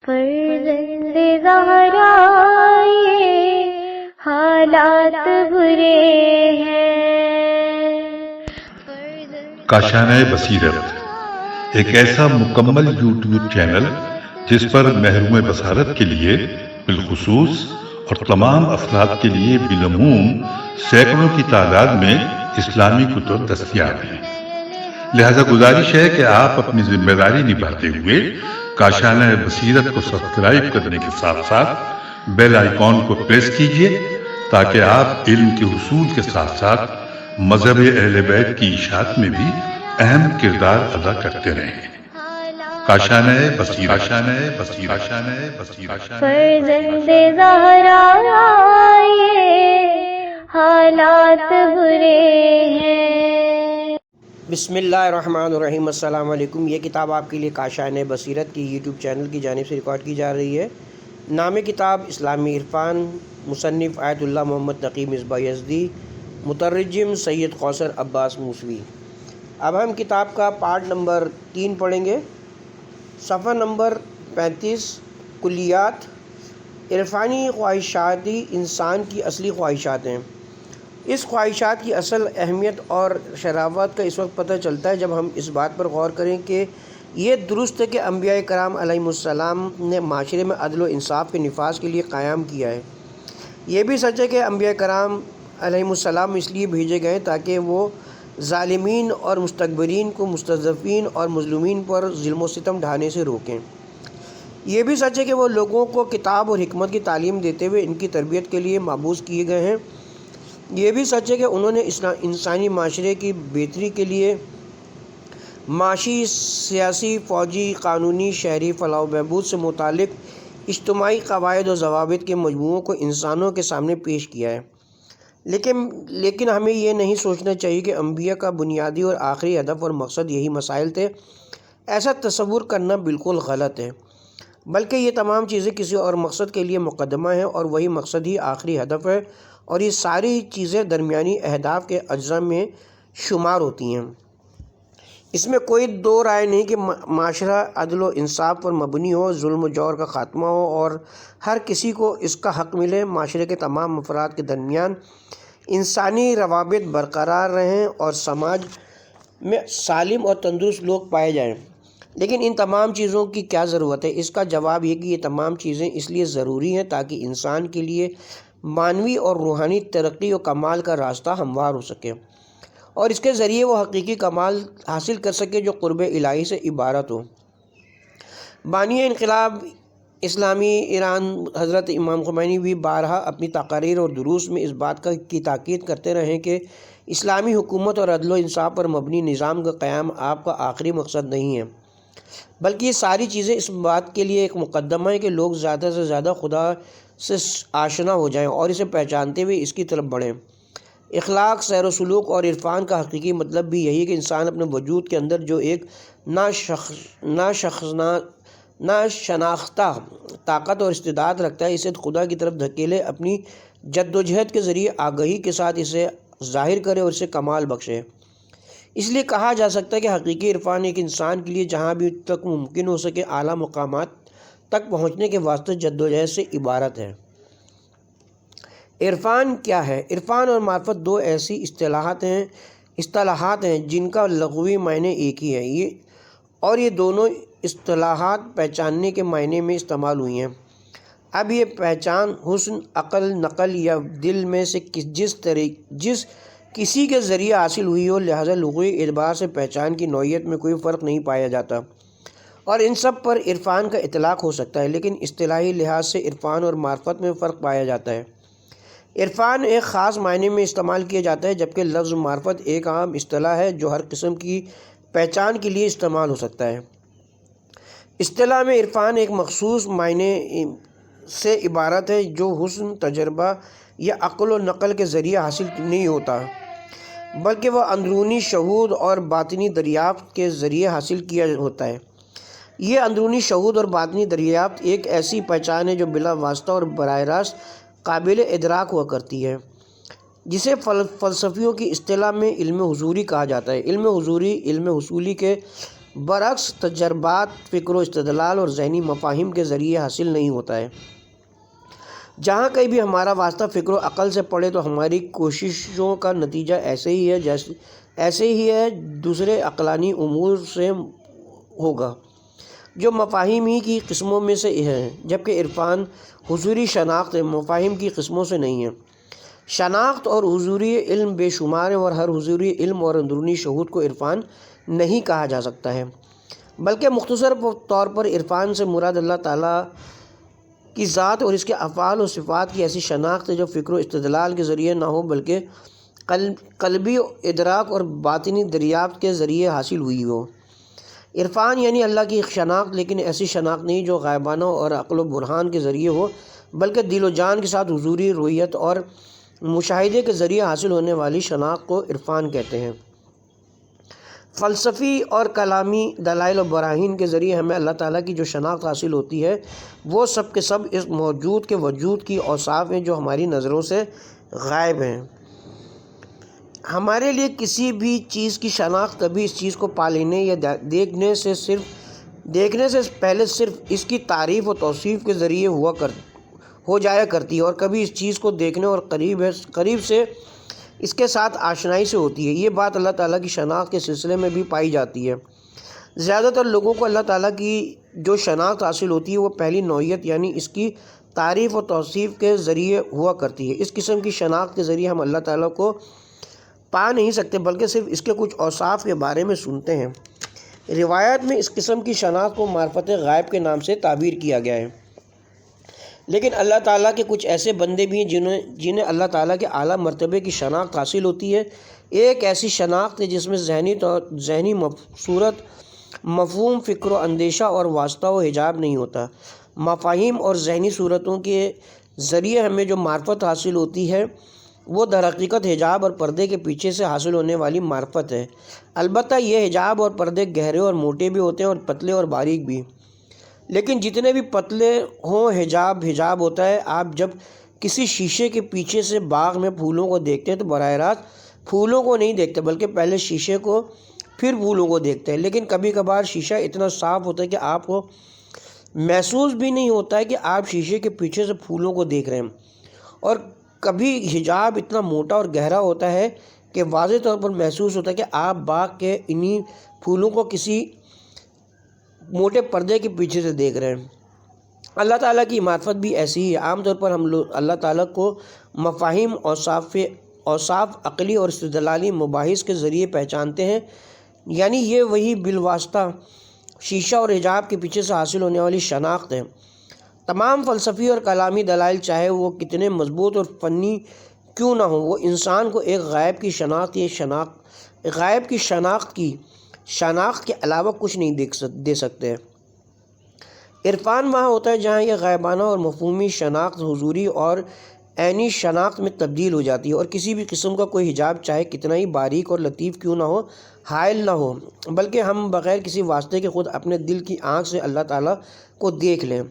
فرزند زہرا یہ حالات برے ہیں۔ کاشانہ بصیرت ایک ایسا مکمل یوٹیوب چینل جس پر محروم بصارت کے لیے بالخصوص اور تمام افراد کے لیے بالعموم سینکڑوں کی تعداد میں اسلامی کتب دستیاب ہیں۔ لہذا گزارش ہے کہ آپ اپنی ذمہ داری نبھاتے ہوئے کاشانہ بصیرت کو سبسکرائب کرنے کے ساتھ ساتھ بیل آئیکن کو پریس کیجیے تاکہ آپ علم کے حصول کے ساتھ ساتھ مذہب اہل بیت کی اشاعت میں بھی اہم کردار ادا کرتے رہیں۔ کاشانہ بصیرت۔ فرزند زہرا یہ حالات برے ہیں۔ بسم اللہ الرحمن الرحیم۔ السلام علیکم۔ یہ کتاب آپ کے لیے کاشانہ بصیرت کی یوٹیوب چینل کی جانب سے ریکارڈ کی جا رہی ہے۔ نام کتاب اسلامی عرفان، مصنف آیت اللہ محمد تقی مصباح یزدی، مترجم سید قوثر عباس موسوی۔ اب ہم کتاب کا پارٹ نمبر 3 پڑھیں گے۔ صفحہ نمبر 35، کلیات۔ عرفانی خواہشات ہی انسان کی اصلی خواہشات ہیں۔ اس خواہشات کی اصل اہمیت اور شرافت کا اس وقت پتہ چلتا ہے جب ہم اس بات پر غور کریں کہ یہ درست ہے کہ انبیاء کرام علیہم السلام نے معاشرے میں عدل و انصاف کے نفاذ کے لیے قیام کیا ہے۔ یہ بھی سچ ہے کہ انبیاء کرام علیہم السلام اس لیے بھیجے گئے تاکہ وہ ظالمین اور مستکبرین کو مستضعفین اور مظلومین پر ظلم و ستم ڈھانے سے روکیں۔ یہ بھی سچ ہے کہ وہ لوگوں کو کتاب اور حکمت کی تعلیم دیتے ہوئے ان کی تربیت کے لیے مبعوث کیے گئے ہیں۔ یہ بھی سچ ہے کہ انہوں نے انسانی معاشرے کی بہتری کے لیے معاشی، سیاسی، فوجی، قانونی، شہری فلاح و بہبود سے متعلق اجتماعی قواعد و ضوابط کے مجموعوں کو انسانوں کے سامنے پیش کیا ہے۔ لیکن ہمیں یہ نہیں سوچنا چاہیے کہ انبیاء کا بنیادی اور آخری ہدف اور مقصد یہی مسائل تھے۔ ایسا تصور کرنا بالکل غلط ہے، بلکہ یہ تمام چیزیں کسی اور مقصد کے لیے مقدمہ ہیں اور وہی مقصد ہی آخری ہدف ہے، اور یہ ساری چیزیں درمیانی اہداف کے اجزاء میں شمار ہوتی ہیں۔ اس میں کوئی دو رائے نہیں کہ معاشرہ عدل و انصاف پر مبنی ہو، ظلم و جور کا خاتمہ ہو اور ہر کسی کو اس کا حق ملے، معاشرے کے تمام افراد کے درمیان انسانی روابط برقرار رہیں اور سماج میں سالم اور تندرست لوگ پائے جائیں۔ لیکن ان تمام چیزوں کی کیا ضرورت ہے؟ اس کا جواب یہ کہ یہ تمام چیزیں اس لیے ضروری ہیں تاکہ انسان کے لیے معنوی اور روحانی ترقی و کمال کا راستہ ہموار ہو سکے، اور اس کے ذریعے وہ حقیقی کمال حاصل کر سکے جو قرب الہی سے عبارت ہو۔ بانی انقلاب اسلامی ایران حضرت امام خمینی بھی بارہا اپنی تقاریر اور دروس میں اس بات کی تاکید کرتے رہے کہ اسلامی حکومت اور عدل و انصاف پر مبنی نظام کا قیام آپ کا آخری مقصد نہیں ہے، بلکہ یہ ساری چیزیں اس بات کے لیے ایک مقدمہ ہے کہ لوگ زیادہ سے زیادہ خدا سے آشنا ہو جائیں اور اسے پہچانتے ہوئے اس کی طرف بڑھیں۔ اخلاق، سیر و سلوک اور عرفان کا حقیقی مطلب بھی یہی ہے کہ انسان اپنے وجود کے اندر جو ایک ناشناختہ طاقت اور استعداد رکھتا ہے اسے خدا کی طرف دھکیلے، اپنی جد و جہد کے ذریعے آگہی کے ساتھ اسے ظاہر کرے اور اسے کمال بخشے۔ اس لیے کہا جا سکتا ہے کہ حقیقی عرفان ایک انسان کے لیے جہاں بھی تک ممکن ہو سکے اعلیٰ مقامات تک پہنچنے کے واسطے جد و جہد سے عبارت ہے۔ عرفان کیا ہے؟ عرفان اور معرفت دو ایسی اصطلاحات ہیں جن کا لغوی معنی ایک ہی ہے، یہ دونوں اصطلاحات پہچاننے کے معنی میں استعمال ہوئی ہیں۔ اب یہ پہچان حسن، عقل، نقل یا دل میں سے جس کسی کے ذریعے حاصل ہوئی ہو، لہذا لغوی اعتبار سے پہچان کی نوعیت میں کوئی فرق نہیں پایا جاتا اور ان سب پر عرفان کا اطلاق ہو سکتا ہے، لیکن اصطلاحی لحاظ سے عرفان اور معرفت میں فرق پایا جاتا ہے۔ عرفان ایک خاص معنی میں استعمال کیا جاتا ہے، جبکہ لفظ معرفت ایک عام اصطلاح ہے جو ہر قسم کی پہچان کے لیے استعمال ہو سکتا ہے۔ اصطلاح میں عرفان ایک مخصوص معنی سے عبارت ہے جو حسن، تجربہ یا عقل و نقل کے ذریعے حاصل نہیں ہوتا، بلکہ وہ اندرونی شہود اور باطنی دریافت کے ذریعے حاصل کیا ہوتا ہے۔ یہ اندرونی شہود اور باطنی دریافت ایک ایسی پہچان ہے جو بلا واسطہ اور براہ راست قابل ادراک ہوا کرتی ہے، جسے فلسفیوں کی اصطلاح میں علم حضوری کہا جاتا ہے۔ علم حضوری علم حصولی کے برعکس تجربات، فکر و استدلال اور ذہنی مفاہیم کے ذریعے حاصل نہیں ہوتا ہے۔ جہاں کہیں بھی ہمارا واسطہ فکر و عقل سے پڑے تو ہماری کوششوں کا نتیجہ ایسے ہی ہے دوسرے عقلانی امور سے ہوگا جو مفاہیم ہی کی قسموں میں سے ہیں، جبکہ عرفان حضوری شناخت مفاہیم کی قسموں سے نہیں ہے۔ شناخت اور حضوری علم بے شمار ہے، اور ہر حضوری علم اور اندرونی شہود کو عرفان نہیں کہا جا سکتا ہے، بلکہ مختصر طور پر عرفان سے مراد اللہ تعالیٰ کی ذات اور اس کے افعال و صفات کی ایسی شناخت ہے جو فکر و استدلال کے ذریعے نہ ہو بلکہ قلبی ادراک اور باطنی دریافت کے ذریعے حاصل ہوئی ہو۔ عرفان یعنی اللہ کی شناخت، لیکن ایسی شناخت نہیں جو غائبانہ اور عقل و برہان کے ذریعے ہو، بلکہ دل و جان کے ساتھ حضوری رویت اور مشاہدے کے ذریعے حاصل ہونے والی شناخت کو عرفان کہتے ہیں۔ فلسفی اور کلامی دلائل و براہین کے ذریعے ہمیں اللہ تعالیٰ کی جو شناخت حاصل ہوتی ہے وہ سب کے سب اس موجود کے وجود کی اوصاف ہیں جو ہماری نظروں سے غائب ہیں۔ ہمارے لیے کسی بھی چیز کی شناخت کبھی اس چیز کو پا لینے یا دیکھنے سے پہلے صرف اس کی تعریف و توصیف کے ذریعے ہو جایا کرتی ہے، اور کبھی اس چیز کو دیکھنے اور قریب سے اس کے ساتھ آشنائی سے ہوتی ہے۔ یہ بات اللہ تعالیٰ کی شناخت کے سلسلے میں بھی پائی جاتی ہے۔ زیادہ تر لوگوں کو اللہ تعالیٰ کی جو شناخت حاصل ہوتی ہے وہ پہلی نوعیت یعنی اس کی تعریف و توصیف کے ذریعے ہوا کرتی ہے۔ اس قسم کی شناخت کے ذریعے ہم اللہ تعالیٰ کو پا نہیں سکتے بلکہ صرف اس کے کچھ اوصاف کے بارے میں سنتے ہیں۔ روایات میں اس قسم کی شناخت کو معرفت غائب کے نام سے تعبیر کیا گیا ہے، لیکن اللہ تعالیٰ کے کچھ ایسے بندے بھی ہیں جنہیں اللہ تعالیٰ کے اعلیٰ مرتبے کی شناخت حاصل ہوتی ہے۔ ایک ایسی شناخت ہے جس میں ذہنی صورت، مفہوم، فکر و اندیشہ اور واسطہ و حجاب نہیں ہوتا۔ مفاہیم اور ذہنی صورتوں کے ذریعے ہمیں جو معرفت حاصل ہوتی ہے وہ در حقیقت حجاب اور پردے کے پیچھے سے حاصل ہونے والی معرفت ہے۔ البتہ یہ حجاب اور پردے گہرے اور موٹے بھی ہوتے ہیں اور پتلے اور باریک بھی، لیکن جتنے بھی پتلے ہوں حجاب ہوتا ہے۔ آپ جب کسی شیشے کے پیچھے سے باغ میں پھولوں کو دیکھتے ہیں تو براہ راست پھولوں کو نہیں دیکھتے بلکہ پہلے شیشے کو پھر پھولوں کو دیکھتے ہیں، لیکن کبھی کبھار شیشہ اتنا صاف ہوتا ہے کہ آپ کو محسوس بھی نہیں ہوتا ہے کہ آپ شیشے کے پیچھے سے پھولوں کو دیکھ رہے ہیں، اور کبھی حجاب اتنا موٹا اور گہرا ہوتا ہے کہ واضح طور پر محسوس ہوتا ہے کہ آپ باغ کے انہی پھولوں کو کسی موٹے پردے کے پیچھے سے دیکھ رہے ہیں۔ اللہ تعالیٰ کی معرفت بھی ایسی ہی ہے۔ عام طور پر ہم لوگ اللہ تعالیٰ کو مفاہیم، اوصاف عقلی اور استدلالی مباحث کے ذریعے پہچانتے ہیں، یعنی یہ وہی بالواسطہ شیشہ اور حجاب کے پیچھے سے حاصل ہونے والی شناخت ہے۔ تمام فلسفی اور کلامی دلائل چاہے وہ کتنے مضبوط اور فنی کیوں نہ ہوں، وہ انسان کو ایک غائب کی شناخت کے علاوہ کچھ نہیں دے سکتے۔ عرفان وہاں ہوتا ہے جہاں یہ غائبانہ اور مفہومی شناخت حضوری اور عینی شناخت میں تبدیل ہو جاتی ہے، اور کسی بھی قسم کا کوئی حجاب چاہے کتنا ہی باریک اور لطیف کیوں نہ ہو حائل نہ ہو، بلکہ ہم بغیر کسی واسطے کے خود اپنے دل کی آنکھ سے اللہ تعالیٰ کو دیکھ لیں۔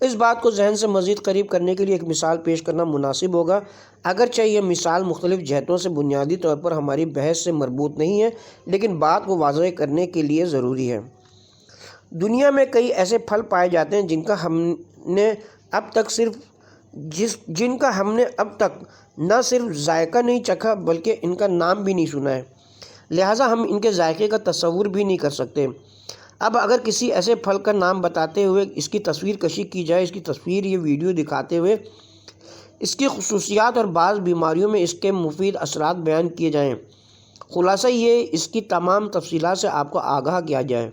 اس بات کو ذہن سے مزید قریب کرنے کے لیے ایک مثال پیش کرنا مناسب ہوگا، اگرچہ یہ مثال مختلف جہتوں سے بنیادی طور پر ہماری بحث سے مربوط نہیں ہے، لیکن بات کو واضح کرنے کے لیے ضروری ہے۔ دنیا میں کئی ایسے پھل پائے جاتے ہیں جن کا ہم نے اب تک نہ صرف ذائقہ نہیں چکھا بلکہ ان کا نام بھی نہیں سنا ہے، لہٰذا ہم ان کے ذائقے کا تصور بھی نہیں کر سکتے۔ اب اگر کسی ایسے پھل کا نام بتاتے ہوئے اس کی تصویر کشی کی جائے، اس کی تصویر یہ ویڈیو دکھاتے ہوئے اس کی خصوصیات اور بعض بیماریوں میں اس کے مفید اثرات بیان کیے جائیں، خلاصہ یہ اس کی تمام تفصیلات سے آپ کو آگاہ کیا جائے،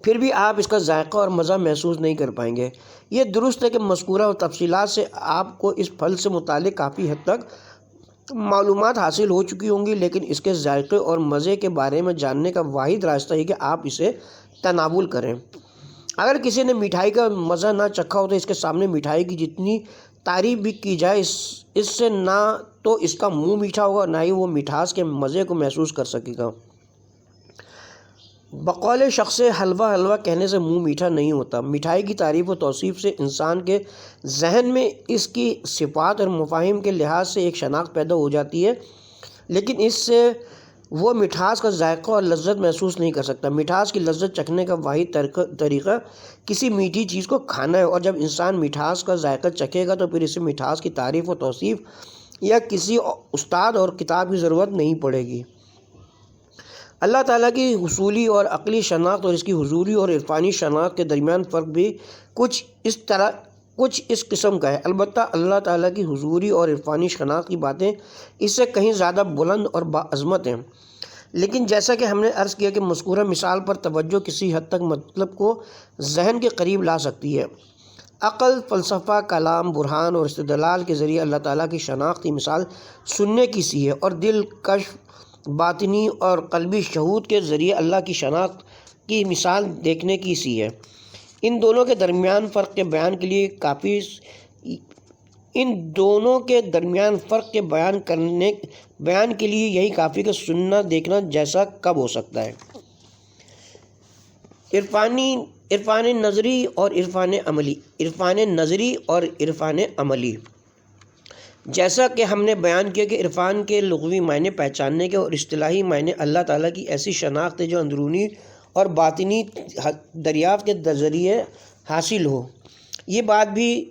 پھر بھی آپ اس کا ذائقہ اور مزہ محسوس نہیں کر پائیں گے۔ یہ درست ہے کہ مذکورہ تفصیلات سے آپ کو اس پھل سے متعلق کافی حد تک معلومات حاصل ہو چکی ہوں گی، لیکن اس کے ذائقے اور مزے کے بارے میں جاننے کا واحد راستہ ہے کہ آپ اسے تناول کریں۔ اگر کسی نے مٹھائی کا مزہ نہ چکھا ہو تو اس کے سامنے مٹھائی کی جتنی تعریف بھی کی جائے اس سے نہ تو اس کا منہ میٹھا ہوگا نہ ہی وہ مٹھاس کے مزے کو محسوس کر سکے گا۔ بقول شخص حلوہ کہنے سے منہ میٹھا نہیں ہوتا۔ مٹھائی کی تعریف و توصیف سے انسان کے ذہن میں اس کی صفات اور مفاہیم کے لحاظ سے ایک شناخت پیدا ہو جاتی ہے، لیکن اس سے وہ مٹھاس کا ذائقہ اور لذت محسوس نہیں کر سکتا۔ مٹھاس کی لذت چکھنے کا واحد طریقہ کسی میٹھی چیز کو کھانا ہے، اور جب انسان مٹھاس کا ذائقہ چکھے گا تو پھر اسے مٹھاس کی تعریف و توصیف یا کسی استاد اور کتاب کی ضرورت نہیں پڑے گی۔ اللہ تعالیٰ کی حصولی اور عقلی شناخت اور اس کی حضوری اور عرفانی شناخت کے درمیان فرق بھی کچھ اس قسم کا ہے۔ البتہ اللہ تعالیٰ کی حضوری اور عرفانی شناخت کی باتیں اس سے کہیں زیادہ بلند اور باعظمت ہیں، لیکن جیسا کہ ہم نے عرض کیا کہ مذکورہ مثال پر توجہ کسی حد تک مطلب کو ذہن کے قریب لا سکتی ہے۔ عقل، فلسفہ، کلام، برہان اور استدلال کے ذریعے اللہ تعالیٰ کی شناخت کی مثال سننے کی سی ہے، اور دل، کشف، باطنی اور قلبی شہود کے ذریعے اللہ کی شناخت کی مثال دیکھنے کی سی ہے۔ ان دونوں کے درمیان فرق کے بیان کے لیے یہی کافی کہ سننا دیکھنا جیسا کب ہو سکتا ہے۔ عرفان نظری اور عرفان عملی، جیسا کہ ہم نے بیان کیا کہ عرفان کے لغوی معنی پہچاننے کے اور اصطلاحی معنی اللہ تعالیٰ کی ایسی شناخت ہے جو اندرونی اور باطنی دریافت کے ذریعے حاصل ہو۔ یہ بات بھی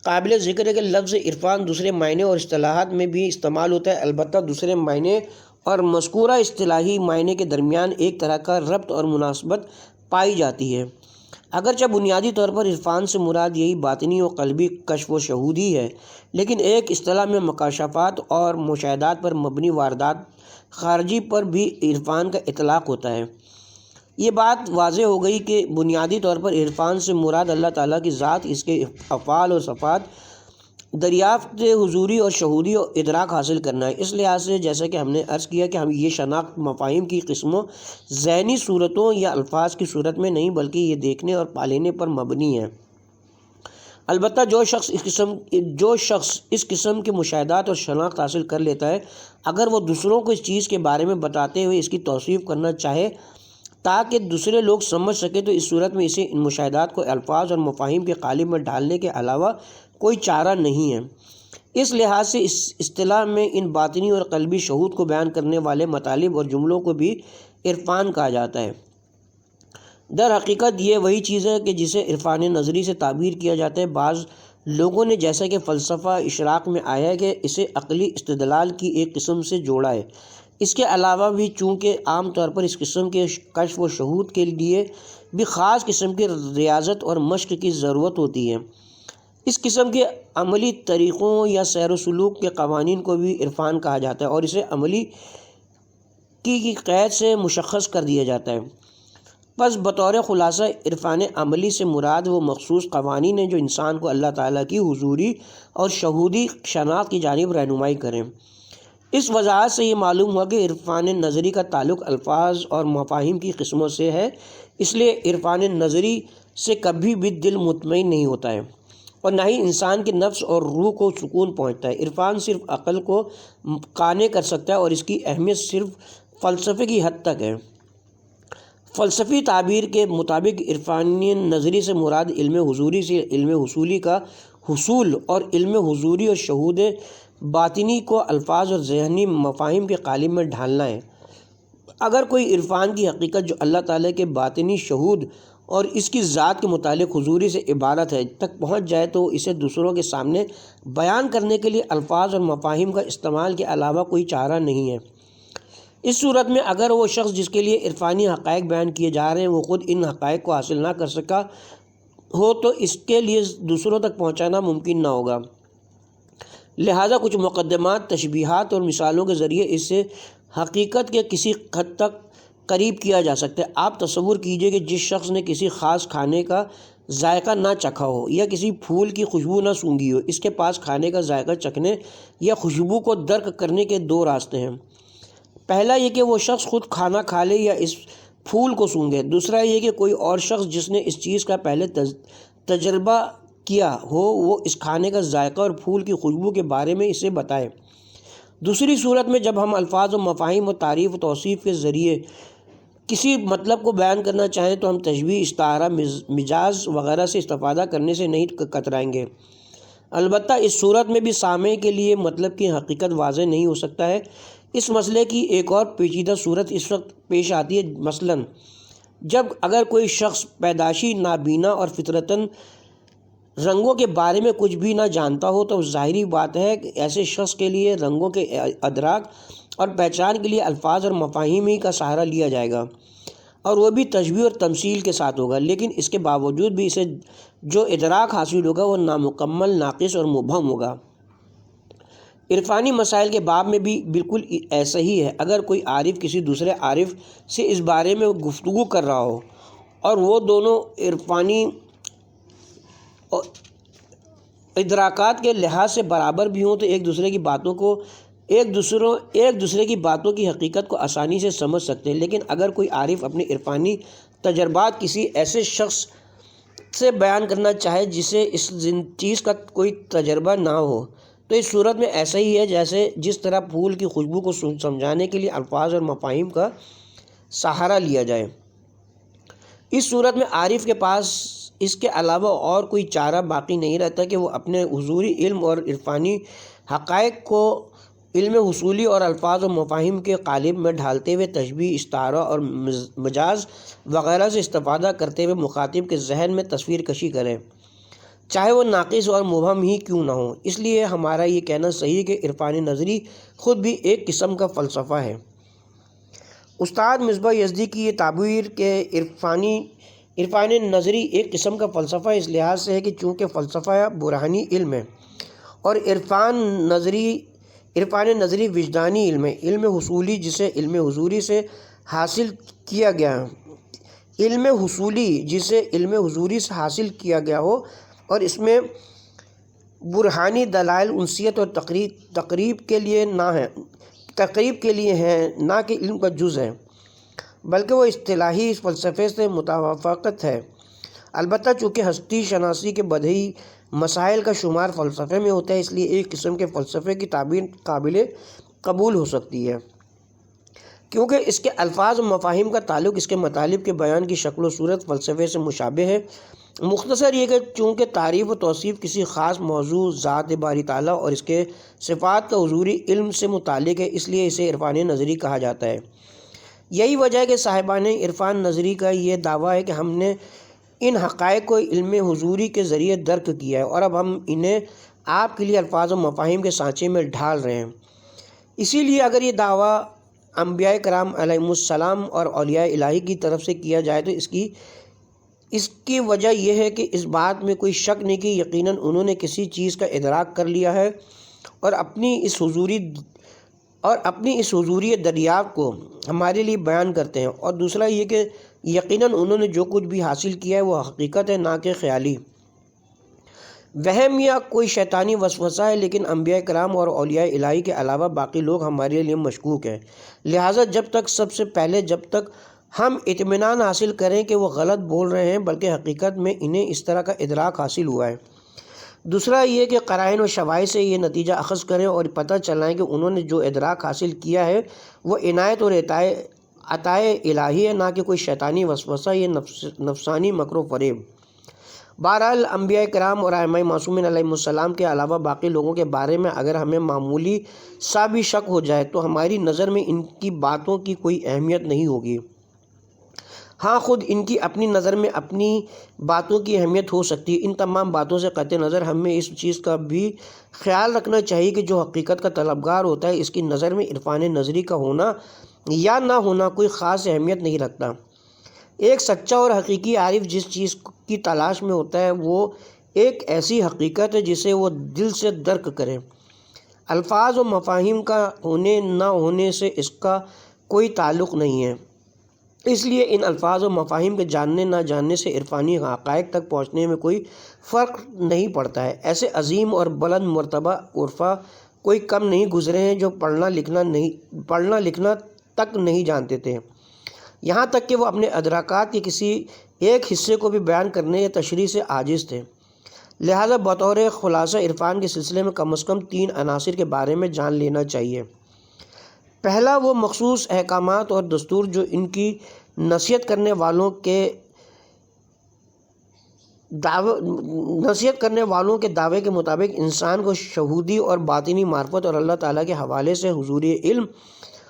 قابل ذکر ہے کہ لفظ عرفان دوسرے معنی اور اصطلاحات میں بھی استعمال ہوتا ہے، البتہ دوسرے معنی اور مذکورہ اصطلاحی معنی کے درمیان ایک طرح کا ربط اور مناسبت پائی جاتی ہے۔ اگرچہ بنیادی طور پر عرفان سے مراد یہی باطنی و قلبی کشف و شہودی ہے، لیکن ایک اصطلاح میں مکاشفات اور مشاہدات پر مبنی واردات خارجی پر بھی عرفان کا اطلاق ہوتا ہے۔ یہ بات واضح ہو گئی کہ بنیادی طور پر عرفان سے مراد اللہ تعالیٰ کی ذات، اس کے افعال اور صفات دریافت، حضوری اور شہودی اور ادراک حاصل کرنا ہے۔ اس لحاظ سے جیسا کہ ہم نے عرض کیا کہ ہم یہ شناخت مفاہیم کی قسموں، ذہنی صورتوں یا الفاظ کی صورت میں نہیں بلکہ یہ دیکھنے اور پالینے پر مبنی ہے۔ البتہ جو شخص اس قسم کے مشاہدات اور شناخت حاصل کر لیتا ہے، اگر وہ دوسروں کو اس چیز کے بارے میں بتاتے ہوئے اس کی توصیف کرنا چاہے تاکہ دوسرے لوگ سمجھ سکیں، تو اس صورت میں اسے ان مشاہدات کو الفاظ اور مفاہیم کے قالب میں ڈالنے کے علاوہ کوئی چارہ نہیں ہے۔ اس لحاظ سے اس اصطلاح میں ان باطنی اور قلبی شہود کو بیان کرنے والے مطالب اور جملوں کو بھی عرفان کہا جاتا ہے۔ در حقیقت یہ وہی چیز ہے کہ جسے عرفان نظری سے تعبیر کیا جاتا ہے۔ بعض لوگوں نے جیسا کہ فلسفہ اشراق میں آیا ہے کہ اسے عقلی استدلال کی ایک قسم سے جوڑا ہے۔ اس کے علاوہ بھی چونکہ عام طور پر اس قسم کے کشف و شہود کے لیے بھی خاص قسم کی ریاضت اور مشق کی ضرورت ہوتی ہے، اس قسم کے عملی طریقوں یا سیر و سلوک کے قوانین کو بھی عرفان کہا جاتا ہے، اور اسے عملی کی قید سے مشخص کر دیا جاتا ہے۔ بس بطور خلاصہ عرفان عملی سے مراد وہ مخصوص قوانین ہیں جو انسان کو اللہ تعالیٰ کی حضوری اور شہودی شناخت کی جانب رہنمائی کریں۔ اس وضاحت سے یہ معلوم ہوا کہ عرفان نظری کا تعلق الفاظ اور مفاہیم کی قسموں سے ہے، اس لیے عرفان نظری سے کبھی بھی دل مطمئن نہیں ہوتا ہے اور نہ ہی انسان کے نفس اور روح کو سکون پہنچتا ہے۔ عرفان صرف عقل کو قانع کر سکتا ہے اور اس کی اہمیت صرف فلسفے کی حد تک ہے۔ فلسفی تعبیر کے مطابق عرفان نظری سے مراد علم حضوری سے علم حصولی کا حصول اور علم حضوری اور شہود باطنی کو الفاظ اور ذہنی مفاہیم کے قالب میں ڈھالنا ہے۔ اگر کوئی عرفان کی حقیقت جو اللہ تعالیٰ کے باطنی شہود اور اس کی ذات کے متعلق حضوری سے عبارت ہے تک پہنچ جائے تو اسے دوسروں کے سامنے بیان کرنے کے لیے الفاظ اور مفاہیم کا استعمال کے علاوہ کوئی چارہ نہیں ہے۔ اس صورت میں اگر وہ شخص جس کے لیے عرفانی حقائق بیان کیے جا رہے ہیں وہ خود ان حقائق کو حاصل نہ کر سکا ہو تو اس کے لیے دوسروں تک پہنچانا ممکن نہ ہوگا۔ لہذا کچھ مقدمات، تشبیہات اور مثالوں کے ذریعے اس سے حقیقت کے کسی حد تک قریب کیا جا سکتا ہے۔ آپ تصور کیجئے کہ جس شخص نے کسی خاص کھانے کا ذائقہ نہ چکھا ہو یا کسی پھول کی خوشبو نہ سونگھی ہو، اس کے پاس کھانے کا ذائقہ چکھنے یا خوشبو کو درک کرنے کے دو راستے ہیں۔ پہلا یہ کہ وہ شخص خود کھانا کھا لے یا اس پھول کو سونگھے، دوسرا یہ کہ کوئی اور شخص جس نے اس چیز کا پہلے تجربہ کیا ہو وہ اس کھانے کا ذائقہ اور پھول کی خوشبو کے بارے میں اسے بتائے۔ دوسری صورت میں جب ہم الفاظ و مفاہیم و تعریف و توصیف کے ذریعے کسی مطلب کو بیان کرنا چاہیں تو ہم تشبیہ، استعارہ، مجاز وغیرہ سے استفادہ کرنے سے نہیں کترائیں گے۔ البتہ اس صورت میں بھی سامع کے لیے مطلب کی حقیقت واضح نہیں ہو سکتا ہے، اس مسئلے کی ایک اور پیچیدہ صورت اس وقت پیش آتی ہے، مثلاً جب اگر کوئی شخص پیدائشی نابینا اور فطرتاً رنگوں کے بارے میں کچھ بھی نہ جانتا ہو تو ظاہری بات ہے کہ ایسے شخص کے لیے رنگوں کے ادراک اور پہچان کے لیے الفاظ اور مفاہیم ہی کا سہارا لیا جائے گا، اور وہ بھی تشبیہ اور تمثیل کے ساتھ ہوگا، لیکن اس کے باوجود بھی اسے جو ادراک حاصل ہوگا وہ نامکمل، ناقص اور مبہم ہوگا۔ عرفانی مسائل کے باب میں بھی بالکل ایسا ہی ہے۔ اگر کوئی عارف کسی دوسرے عارف سے اس بارے میں گفتگو کر رہا ہو اور وہ دونوں عرفانی ادراکات کے لحاظ سے برابر بھی ہوں تو ایک دوسرے کی باتوں کی حقیقت کو آسانی سے سمجھ سکتے ہیں، لیکن اگر کوئی عارف اپنے عرفانی تجربات کسی ایسے شخص سے بیان کرنا چاہے جسے اس چیز کا کوئی تجربہ نہ ہو تو اس صورت میں ایسا ہی ہے جس طرح پھول کی خوشبو کو سمجھانے کے لیے الفاظ اور مفاہیم کا سہارا لیا جائے۔ اس صورت میں عارف کے پاس اس کے علاوہ اور کوئی چارہ باقی نہیں رہتا کہ وہ اپنے حضوری علم اور عرفانی حقائق کو علم حصولی اور الفاظ و مفاہیم کے قالب میں ڈھالتے ہوئے تشبیہ، استعارہ اور مجاز وغیرہ سے استفادہ کرتے ہوئے مخاطب کے ذہن میں تصویر کشی کریں، چاہے وہ ناقص اور مبہم ہی کیوں نہ ہو۔ اس لیے ہمارا یہ کہنا صحیح ہے کہ عرفانی نظری خود بھی ایک قسم کا فلسفہ ہے۔ استاد مصباح یزدی کی یہ تعبیر کہ عرفانی نظری ایک قسم کا فلسفہ اس لحاظ سے ہے کہ چونکہ فلسفہ برہانی علم ہے اور عرفانی نظری وجدانی علم ہے، علم حصولی جسے علم حضوری سے حاصل کیا گیا ہو اور اس میں برہانی دلائل انسیت اور تقریب کے لیے ہیں، نہ کہ علم کا جز ہے، بلکہ وہ اصطلاحی اس فلسفے سے متوافقت ہے۔ البتہ چونکہ ہستی شناسی کے بدیہی مسائل کا شمار فلسفے میں ہوتا ہے، اس لیے ایک قسم کے فلسفے کی تعبیر قابل قبول ہو سکتی ہے، کیونکہ اس کے الفاظ و مفاہیم کا تعلق اس کے مطالب کے بیان کی شکل و صورت فلسفے سے مشابہ ہے۔ مختصر یہ کہ چونکہ تعریف و توصیف کسی خاص موضوع ذات باری تعالیٰ اور اس کے صفات کا حضوری علم سے متعلق ہے، اس لیے اسے عرفانی نظری کہا جاتا ہے۔ یہی وجہ ہے کہ صاحبان عرفان نظری کا یہ دعویٰ ہے کہ ہم نے ان حقائق کو علم حضوری کے ذریعے درک کیا ہے اور اب ہم انہیں آپ کے لیے الفاظ و مفاہیم کے سانچے میں ڈھال رہے ہیں۔ اسی لیے اگر یہ دعویٰ انبیاء کرام علیہم السلام اور اولیاء الہی کی طرف سے کیا جائے تو اس کی وجہ یہ ہے کہ اس بات میں کوئی شک نہیں کہ یقیناً انہوں نے کسی چیز کا ادراک کر لیا ہے اور اپنی اس حضوری دریافت کو ہمارے لیے بیان کرتے ہیں، اور دوسرا یہ کہ یقیناً انہوں نے جو کچھ بھی حاصل کیا ہے وہ حقیقت ہے، نہ کہ خیالی وہم یا کوئی شیطانی وسوسہ ہے۔ لیکن انبیاء کرام اور اولیاء الہی کے علاوہ باقی لوگ ہمارے لیے مشکوک ہیں، لہٰذا سب سے پہلے جب تک ہم اطمینان حاصل کریں کہ وہ غلط بول رہے ہیں بلکہ حقیقت میں انہیں اس طرح کا ادراک حاصل ہوا ہے، دوسرا یہ کہ قرائن و شواہد سے یہ نتیجہ اخذ کریں اور پتہ چلائیں کہ انہوں نے جو ادراک حاصل کیا ہے وہ عنایت اور عطائے الہی ہے، نہ کہ کوئی شیطانی وسوسہ یا نفسانی مکر و فریب۔ بہرحال انبیاء کرام اور ائمہ معصومین علیہم السلام کے علاوہ باقی لوگوں کے بارے میں اگر ہمیں معمولی سا بھی شک ہو جائے تو ہماری نظر میں ان کی باتوں کی کوئی اہمیت نہیں ہوگی۔ ہاں، خود ان کی اپنی نظر میں اپنی باتوں کی اہمیت ہو سکتی ہے۔ ان تمام باتوں سے قطع نظر ہمیں اس چیز کا بھی خیال رکھنا چاہیے کہ جو حقیقت کا طلبگار ہوتا ہے اس کی نظر میں عرفان نظری کا ہونا یا نہ ہونا کوئی خاص اہمیت نہیں رکھتا۔ ایک سچا اور حقیقی عارف جس چیز کی تلاش میں ہوتا ہے وہ ایک ایسی حقیقت ہے جسے وہ دل سے درک کرے۔ الفاظ و مفاہیم کا ہونے نہ ہونے سے اس کا کوئی تعلق نہیں ہے۔ اس لیے ان الفاظ و مفاہیم کے جاننے نہ جاننے سے عرفانی حقائق تک پہنچنے میں کوئی فرق نہیں پڑتا ہے۔ ایسے عظیم اور بلند مرتبہ عرفا کوئی کم نہیں گزرے ہیں جو پڑھنا لکھنا تک نہیں جانتے تھے، یہاں تک کہ وہ اپنے ادراکات کے کسی ایک حصے کو بھی بیان کرنے یا تشریح سے عاجز تھے۔ لہذا بطور خلاصہ عرفان کے سلسلے میں کم از کم 3 عناصر کے بارے میں جان لینا چاہیے۔ پہلا، وہ مخصوص احکامات اور دستور جو ان کی نصیحت کرنے والوں کے دعوے کے مطابق انسان کو شہودی اور باطنی معرفت اور اللہ تعالیٰ کے حوالے سے حضوری علم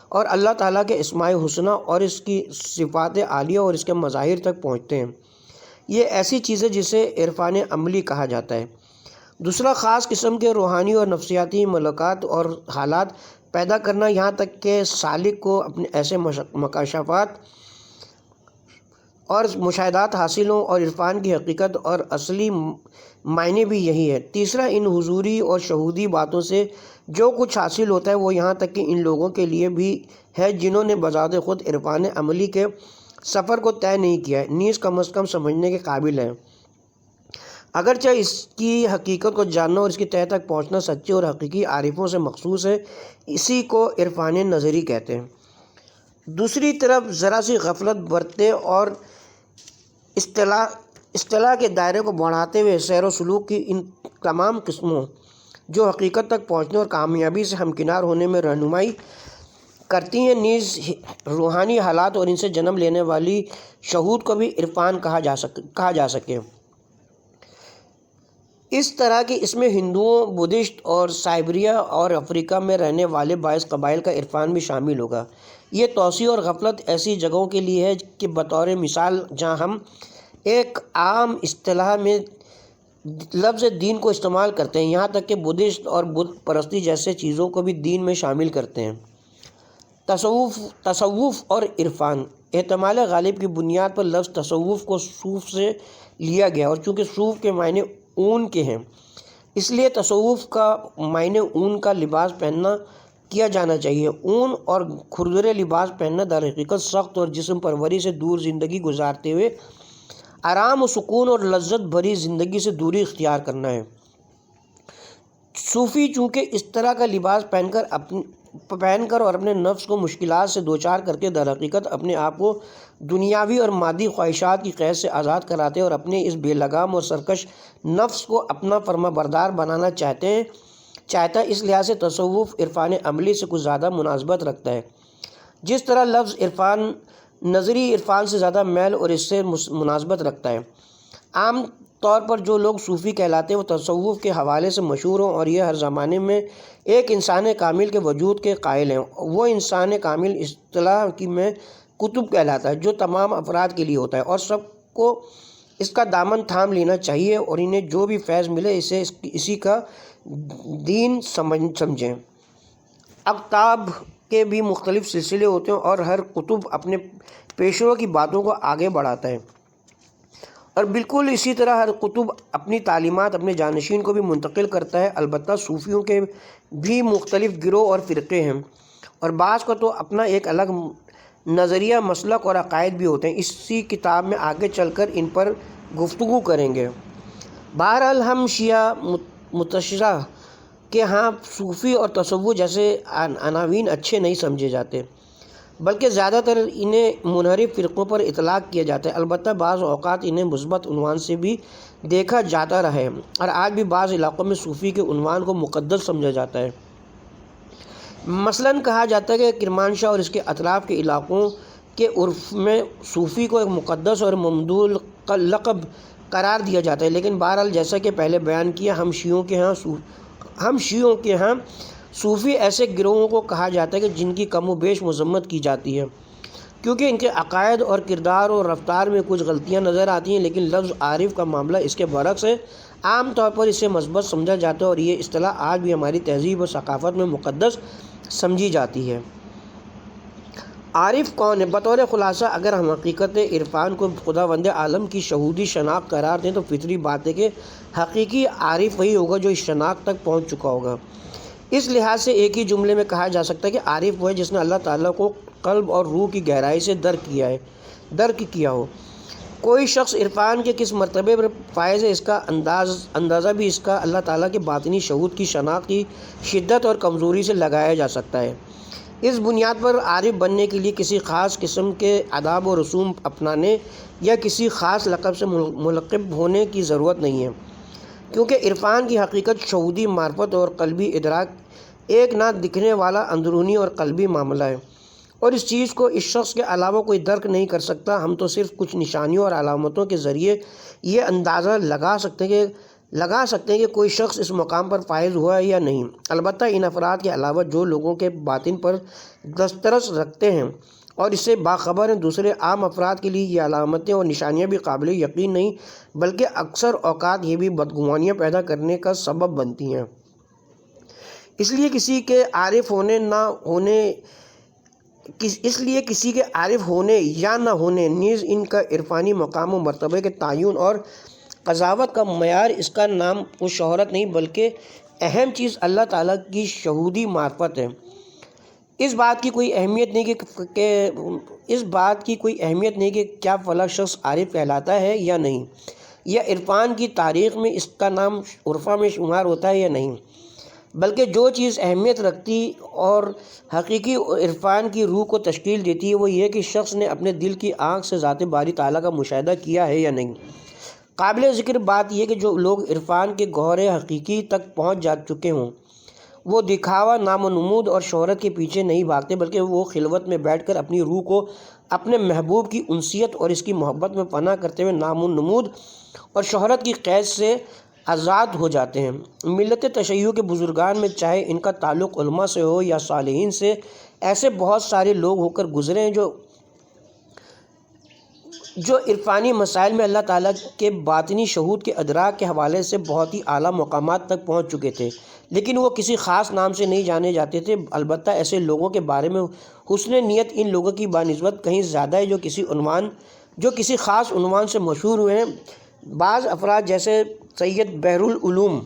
اور اللہ تعالیٰ کے اسماء حسنہ اور اس کی صفات عالیہ اور اس کے مظاہر تک پہنچتے ہیں۔ یہ ایسی چیز ہے جسے عرفان عملی کہا جاتا ہے۔ دوسرا، خاص قسم کے روحانی اور نفسیاتی ملکات اور حالات پیدا کرنا، یہاں تک کہ سالک کو اپنے ایسے مکاشفات اور مشاہدات حاصل ہوں، اور عرفان کی حقیقت اور اصلی معنی بھی یہی ہے۔ تیسرا، ان حضوری اور شہودی باتوں سے جو کچھ حاصل ہوتا ہے وہ یہاں تک کہ ان لوگوں کے لیے بھی ہے جنہوں نے بذات خود عرفان عملی کے سفر کو طے نہیں کیا ہے، نیز کم از کم سمجھنے کے قابل ہیں۔ اگرچہ اس کی حقیقت کو جاننا اور اس کی تہہ تک پہنچنا سچے اور حقیقی عارفوں سے مخصوص ہے، اسی کو عرفان نظری کہتے ہیں۔ دوسری طرف ذرا سی غفلت برتے اور اصطلاح کے دائرے کو بڑھاتے ہوئے سیر و سلوک کی ان تمام قسموں جو حقیقت تک پہنچنے اور کامیابی سے ہمکنار ہونے میں رہنمائی کرتی ہیں، نیز روحانی حالات اور ان سے جنم لینے والی شہود کو بھی عرفان کہا جا سکے۔ اس طرح کہ اس میں ہندوؤں، بدھسٹ اور سائبریا اور افریقہ میں رہنے والے باعث قبائل کا عرفان بھی شامل ہوگا۔ یہ توسیع اور غفلت ایسی جگہوں کے لیے ہے کہ بطور مثال جہاں ہم ایک عام اصطلاح میں لفظ دین کو استعمال کرتے ہیں، یہاں تک کہ بدھسٹ اور بت پرستی جیسے چیزوں کو بھی دین میں شامل کرتے ہیں۔ تصوف اور عرفان۔ احتمال غالب کی بنیاد پر لفظ تصوف کو صوف سے لیا گیا، اور چونکہ صوف کے معنی اون کے ہیں، اس لیے تصوف کا معنی اون کا لباس پہننا کیا جانا چاہیے۔ اون اور کھردرے لباس پہننا در حقیقت سخت اور جسم پروری سے دور زندگی گزارتے ہوئے آرام و سکون اور لذت بھری زندگی سے دوری اختیار کرنا ہے۔ صوفی چونکہ اس طرح کا لباس پہن کر اور اپنے نفس کو مشکلات سے دوچار کر کے در حقیقت اپنے آپ کو دنیاوی اور مادی خواہشات کی قید سے آزاد کراتے اور اپنے اس بے لگام اور سرکش نفس کو اپنا فرما بردار بنانا چاہتا ہے، اس لحاظ سے تصوف عرفان عملی سے کچھ زیادہ مناسبت رکھتا ہے۔ جس طرح لفظ عرفان نظری عرفان سے زیادہ میل اور اس سے مناسبت رکھتا ہے۔ عام طور پر جو لوگ صوفی کہلاتے ہیں وہ تصوف کے حوالے سے مشہور ہوں، اور یہ ہر زمانے میں ایک انسان کامل کے وجود کے قائل ہیں۔ وہ انسان کامل اصطلاح میں کتب کہلاتا ہے، جو تمام افراد کے لیے ہوتا ہے، اور سب کو اس کا دامن تھام لینا چاہیے اور انہیں جو بھی فیض ملے اسے اسی کا دین سمجھیں۔ اقطاب کے بھی مختلف سلسلے ہوتے ہیں اور ہر کتب اپنے پیشروں کی باتوں کو آگے بڑھاتا ہے، اور بالکل اسی طرح ہر کتب اپنی تعلیمات اپنے جانشین کو بھی منتقل کرتا ہے۔ البتہ صوفیوں کے بھی مختلف گروہ اور فرقے ہیں، اور بعض کا تو اپنا ایک الگ نظریہ، مسلک اور عقائد بھی ہوتے ہیں۔ اسی کتاب میں آگے چل کر ان پر گفتگو کریں گے۔ بہرحال ہم شیعہ متشرہ کے ہاں صوفی اور تصوف جیسے عناوین اچھے نہیں سمجھے جاتے، بلکہ زیادہ تر انہیں منحرف فرقوں پر اطلاق کیا جاتا ہے۔ البتہ بعض اوقات انہیں مثبت عنوان سے بھی دیکھا جاتا رہا ہے، اور آج بھی بعض علاقوں میں صوفی کے عنوان کو مقدس سمجھا جاتا ہے۔ مثلاً کہا جاتا ہے کہ کرمانشاہ اور اس کے اطراف کے علاقوں کے عرف میں صوفی کو ایک مقدس اور ممدوح لقب قرار دیا جاتا ہے، لیکن بہرحال جیسا کہ پہلے بیان کیا، ہم شیعوں کے ہاں صوفی ایسے گروہوں کو کہا جاتا ہے کہ جن کی کم و بیش مذمت کی جاتی ہے، کیونکہ ان کے عقائد اور کردار اور رفتار میں کچھ غلطیاں نظر آتی ہیں، لیکن لفظ عارف کا معاملہ اس کے برعکس ہے۔ عام طور پر اسے مثبت سمجھا جاتا ہے، اور یہ اصطلاح آج بھی ہماری تہذیب اور ثقافت میں مقدس سمجھی جاتی ہے۔ عارف کون ہے؟ بطور خلاصہ اگر ہم حقیقت عرفان کو خداوند عالم کی شہودی شناخت قرار دیں تو فطری بات ہے کہ حقیقی عارف وہی ہوگا جو اس شناخت تک پہنچ چکا ہوگا۔ اس لحاظ سے ایک ہی جملے میں کہا جا سکتا ہے کہ عارف وہ ہے جس نے اللہ تعالیٰ کو قلب اور روح کی گہرائی سے درک کیا ہو۔ کوئی شخص عرفان کے کس مرتبے پر فائز ہے، اس کا اندازہ بھی اس کا اللہ تعالیٰ کے باطنی شہود کی شناخت کی شدت اور کمزوری سے لگایا جا سکتا ہے۔ اس بنیاد پر عارف بننے کے لیے کسی خاص قسم کے آداب و رسوم اپنانے یا کسی خاص لقب سے ملقب ہونے کی ضرورت نہیں ہے، کیونکہ عرفان کی حقیقت شہودی معرفت اور قلبی ادراک ایک نہ دکھنے والا اندرونی اور قلبی معاملہ ہے، اور اس چیز کو اس شخص کے علاوہ کوئی درک نہیں کر سکتا۔ ہم تو صرف کچھ نشانیوں اور علامتوں کے ذریعے یہ اندازہ لگا سکتے ہیں کہ لگا سکتے ہیں کہ کوئی شخص اس مقام پر فائز ہوا ہے یا نہیں۔ البتہ ان افراد کے علاوہ جو لوگوں کے باطن پر دسترس رکھتے ہیں اور اس سے باخبر ہیں، دوسرے عام افراد کے لیے یہ علامتیں اور نشانیاں بھی قابل یقین نہیں بلکہ اکثر اوقات یہ بھی بدگمانیاں پیدا کرنے کا سبب بنتی ہیں۔ اس لیے کسی کے عارف ہونے یا نہ ہونے نیز ان کا عرفانی مقام و مرتبے کے تعین اور قضاوت کا معیار اس کا نام و شہرت نہیں بلکہ اہم چیز اللہ تعالیٰ کی شہودی معرفت ہے۔ اس بات کی کوئی اہمیت نہیں کہ کیا فلاں شخص عارف کہلاتا ہے یا نہیں، یا عرفان کی تاریخ میں اس کا نام عرفہ میں شمار ہوتا ہے یا نہیں، بلکہ جو چیز اہمیت رکھتی اور حقیقی عرفان کی روح کو تشکیل دیتی ہے وہ یہ کہ شخص نے اپنے دل کی آنکھ سے ذات باری تعالیٰ کا مشاہدہ کیا ہے یا نہیں۔ قابل ذکر بات یہ کہ جو لوگ عرفان کے گوہر حقیقی تک پہنچ جا چکے ہوں وہ دکھاوا، نام و نمود اور شہرت کے پیچھے نہیں بھاگتے بلکہ وہ خلوت میں بیٹھ کر اپنی روح کو اپنے محبوب کی انسیت اور اس کی محبت میں فنا کرتے ہوئے نام و نمود اور شہرت کی قید سے آزاد ہو جاتے ہیں۔ ملت تشیع کے بزرگان میں چاہے ان کا تعلق علماء سے ہو یا صالحین سے، ایسے بہت سارے لوگ ہو کر گزرے ہیں جو عرفانی مسائل میں اللہ تعالیٰ کے باطنی شہود کے ادراک کے حوالے سے بہت ہی اعلیٰ مقامات تک پہنچ چکے تھے، لیکن وہ کسی خاص نام سے نہیں جانے جاتے تھے۔ البتہ ایسے لوگوں کے بارے میں حسن نیت ان لوگوں کی بنسبت کہیں زیادہ ہے جو کسی خاص عنوان سے مشہور ہوئے ہیں۔ بعض افراد جیسے سید بحرالعلوم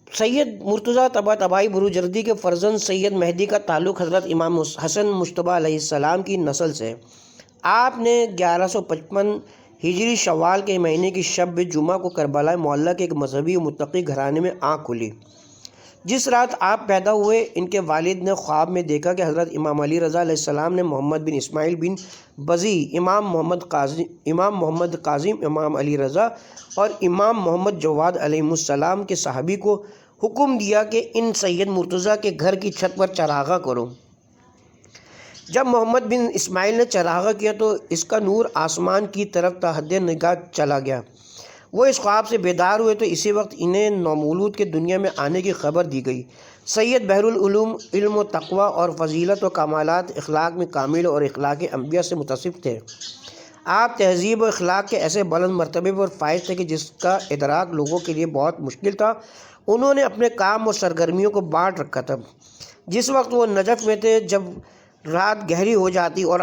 سید مرتضیٰ طباطبائی بروجردی کے فرزند سید مہدی کا تعلق حضرت امام حسن مجتبی علیہ السلام کی نسل سے۔ آپ نے 1155 ہجری شوال کے مہینے کی شب جمعہ کو کربلا معلیٰ کے ایک مذہبی و متقی گھرانے میں آنکھ کھلی۔ جس رات آپ پیدا ہوئے ان کے والد نے خواب میں دیکھا کہ حضرت امام علی رضا علیہ السلام نے محمد بن اسماعیل بن بزی، امام محمد کاظم، امام علی رضا اور امام محمد جواد علیہ السلام کے صحابی کو حکم دیا کہ ان سید مرتضیٰ کے گھر کی چھت پر چراغاں کرو۔ جب محمد بن اسماعیل نے چراغاں کیا تو اس کا نور آسمان کی طرف تا حد نگاہ چلا گیا۔ وہ اس خواب سے بیدار ہوئے تو اسی وقت انہیں نومولود کے دنیا میں آنے کی خبر دی گئی۔ سید بحرالعلوم علم و تقوی اور فضیلت و کمالات، اخلاق میں کامل اور اخلاق انبیاء سے متصف تھے۔ آپ تہذیب و اخلاق کے ایسے بلند مرتبے پر فائز تھے کہ جس کا ادراک لوگوں کے لیے بہت مشکل تھا۔ انہوں نے اپنے کام اور سرگرمیوں کو بانٹ رکھا تھا۔ جس وقت وہ نجف میں تھے، جب رات گہری ہو جاتی اور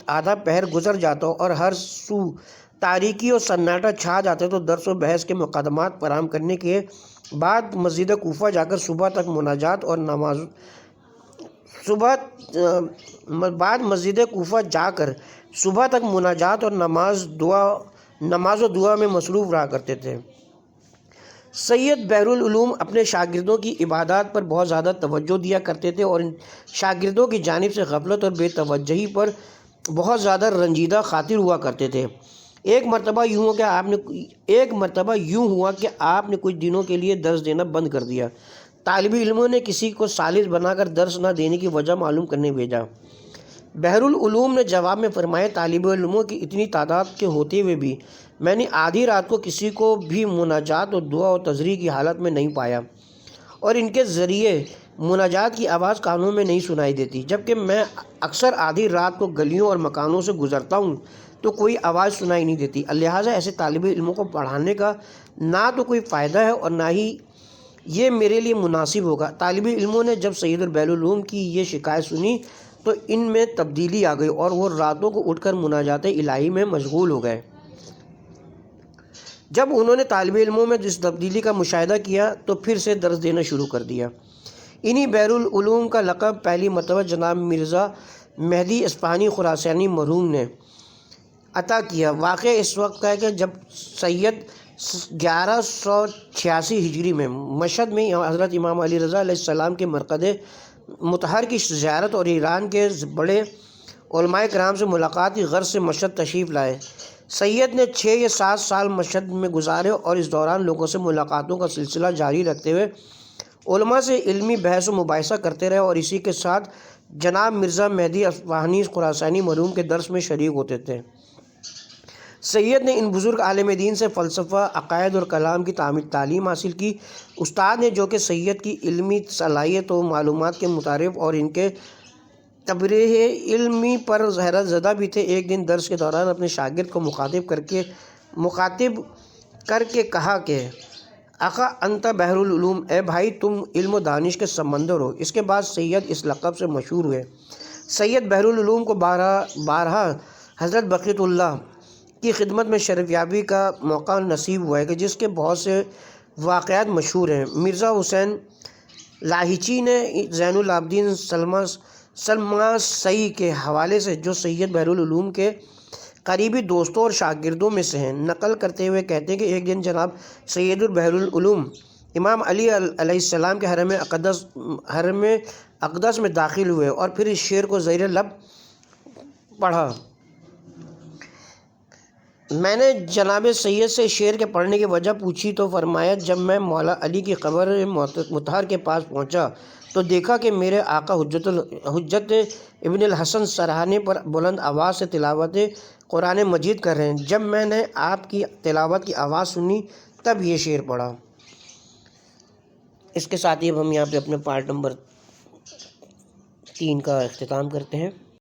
آدھا پہر گزر جاتا اور ہر سو تاریکی اور سناٹا چھا جاتے تو درس و بحث کے مقدمات فراہم کرنے کے بعد مسجد کوفہ جا کر صبح تک مناجات اور نماز و دعا میں مصروف رہا کرتے تھے۔ سید بحرالعلوم اپنے شاگردوں کی عبادات پر بہت زیادہ توجہ دیا کرتے تھے اور ان شاگردوں کی جانب سے غفلت اور بے توجہی پر بہت زیادہ رنجیدہ خاطر ہوا کرتے تھے۔ ایک مرتبہ یوں ہوا کہ آپ نے کچھ دنوں کے لیے درس دینا بند کر دیا۔ طالب علموں نے کسی کو ثالث بنا کر درس نہ دینے کی وجہ معلوم کرنے بھیجا۔ بحرالعلوم نے جواب میں فرمایا، طالب علموں کی اتنی تعداد کے ہوتے ہوئے بھی میں نے آدھی رات کو کسی کو بھی مناجات اور دعا و تضریع کی حالت میں نہیں پایا اور ان کے ذریعے مناجات کی آواز کانوں میں نہیں سنائی دیتی، جبکہ میں اکثر آدھی رات کو گلیوں اور مکانوں سے گزرتا ہوں تو کوئی آواز سنائی نہیں دیتی۔ لہٰذا ایسے طالب علموں کو پڑھانے کا نہ تو کوئی فائدہ ہے اور نہ ہی یہ میرے لیے مناسب ہوگا۔ طالب علموں نے جب سید بحرالعلوم کی یہ شکایت سنی تو ان میں تبدیلی آ گئی اور وہ راتوں کو اٹھ کر مناجات الہی میں مشغول ہو گئے۔ جب انہوں نے طالب علموں میں اس تبدیلی کا مشاہدہ کیا تو پھر سے درس دینا شروع کر دیا۔ انہی بحرالعلوم کا لقب پہلی مرتبہ جناب مرزا مہدی اصفہانی خراسانی مرحوم نے عطا کیا۔ واقعہ اس وقت کا ہے کہ جب سید 1186 ہجری میں مشہد میں حضرت امام علی رضا علیہ السلام کے مرقد مطہر کی زیارت اور ایران کے بڑے علماء کرام سے ملاقات کی غرض سے مشہد تشریف لائے۔ سید نے 6 یا 7 سال مشہد میں گزارے اور اس دوران لوگوں سے ملاقاتوں کا سلسلہ جاری رکھتے ہوئے علماء سے علمی بحث و مباحثہ کرتے رہے اور اسی کے ساتھ جناب مرزا مہدی اصفہانی خراسانی مرحوم کے درس میں شریک ہوتے تھے۔ سید نے ان بزرگ عالم دین سے فلسفہ، عقائد اور کلام کی تعلیم حاصل کی۔ استاد نے جو کہ سید کی علمی صلاحیت و معلومات کے متعارف اور ان کے تبریح علمی پر حیرت زدہ بھی تھے، ایک دن درس کے دوران اپنے شاگرد کو مخاطب کر کے کہا کہ آقا انت بحر العلوم، اے بھائی تم علم و دانش کے سمندر ہو۔ اس کے بعد سید اس لقب سے مشہور ہوئے۔ سید بحر العلوم کو بارہا حضرت بقیت اللہ کی خدمت میں شرف یابی کا موقع نصیب ہوا ہے کہ جس کے بہت سے واقعات مشہور ہیں۔ مرزا حسین لاہیچی نے زین العابدین سلماسئی کے حوالے سے، جو سید بحر العلوم کے قریبی دوستوں اور شاگردوں میں سے ہیں، نقل کرتے ہوئے کہتے ہیں کہ ایک دن جناب سید البحر العلوم امام علی علیہ السلام کے حرم اقدس میں داخل ہوئے اور پھر اس شعر کو زیر لب پڑھا۔ میں نے جناب سید سے شعر کے پڑھنے کی وجہ پوچھی تو فرمایا، جب میں مولا علی کی قبر مطہر کے پاس پہنچا تو دیکھا کہ میرے آقا حجت ابن الحسن سرہانے پر بلند آواز سے تلاوت قرآن مجید کر رہے ہیں۔ جب میں نے آپ کی تلاوت کی آواز سنی تب یہ شعر پڑھا۔ اس کے ساتھ ہی اب ہم یہاں پہ اپنے پارٹ نمبر 3 کا اختتام کرتے ہیں۔